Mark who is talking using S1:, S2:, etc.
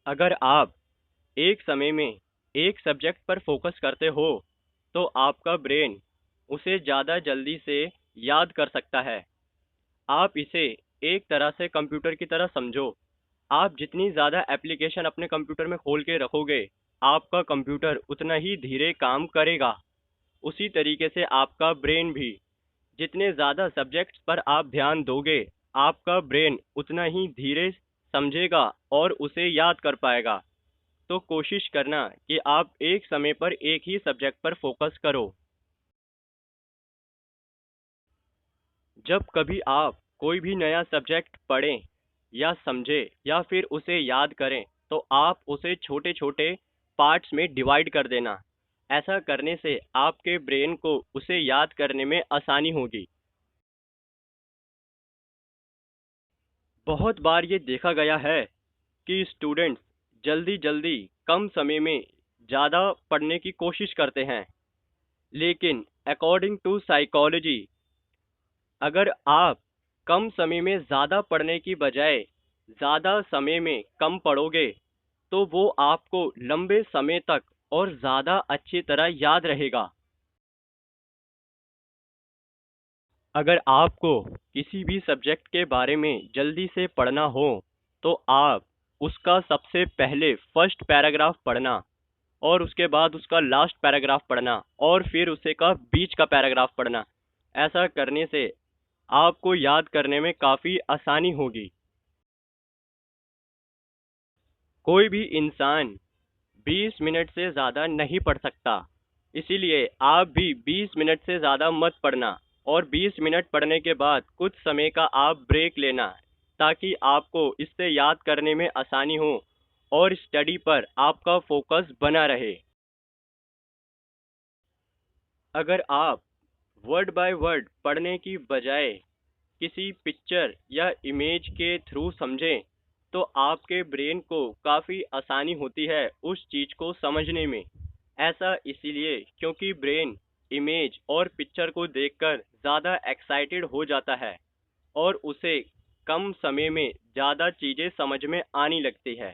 S1: अगर आप एक समय में एक सब्जेक्ट पर फोकस करते हो तो आपका ब्रेन उसे ज़्यादा जल्दी से याद कर सकता है। आप इसे एक तरह से कंप्यूटर की तरह समझो। आप जितनी ज़्यादा एप्लीकेशन अपने कंप्यूटर में खोल के रखोगे, आपका कंप्यूटर उतना ही धीरे काम करेगा। उसी तरीके से आपका ब्रेन भी, जितने ज़्यादा सब्जेक्ट्स पर आप ध्यान दोगे, आपका ब्रेन उतना ही धीरे समझेगा और उसे याद कर पाएगा। तो कोशिश करना कि आप एक समय पर एक ही सब्जेक्ट पर फोकस करो। जब कभी आप कोई भी नया सब्जेक्ट पढ़ें या समझें या फिर उसे याद करें, तो आप उसे छोटे छोटे पार्ट्स में डिवाइड कर देना। ऐसा करने से आपके ब्रेन को उसे याद करने में आसानी होगी। बहुत बार ये देखा गया है कि स्टूडेंट्स जल्दी जल्दी कम समय में ज़्यादा पढ़ने की कोशिश करते हैं, लेकिन अकॉर्डिंग टू साइकोलॉजी, अगर आप कम समय में ज़्यादा पढ़ने की बजाय ज़्यादा समय में कम पढ़ोगे, तो वो आपको लंबे समय तक और ज़्यादा अच्छी तरह याद रहेगा। अगर आपको किसी भी सब्जेक्ट के बारे में जल्दी से पढ़ना हो, तो आप उसका सबसे पहले फर्स्ट पैराग्राफ पढ़ना और उसके बाद उसका लास्ट पैराग्राफ पढ़ना और फिर उसे का बीच का पैराग्राफ पढ़ना। ऐसा करने से आपको याद करने में काफ़ी आसानी होगी। कोई भी इंसान 20 मिनट से ज़्यादा नहीं पढ़ सकता, इसीलिए आप भी 20 मिनट से ज़्यादा मत पढ़ना। और 20 मिनट पढ़ने के बाद कुछ समय का आप ब्रेक लेना, ताकि आपको इससे याद करने में आसानी हो और स्टडी पर आपका फोकस बना रहे। अगर आप वर्ड बाय वर्ड पढ़ने की बजाय किसी पिक्चर या इमेज के थ्रू समझें, तो आपके ब्रेन को काफ़ी आसानी होती है उस चीज़ को समझने में। ऐसा इसीलिए क्योंकि ब्रेन इमेज और पिक्चर को देखकर ज़्यादा एक्साइटेड हो जाता है और उसे कम समय में ज़्यादा चीज़ें समझ में आने लगती है।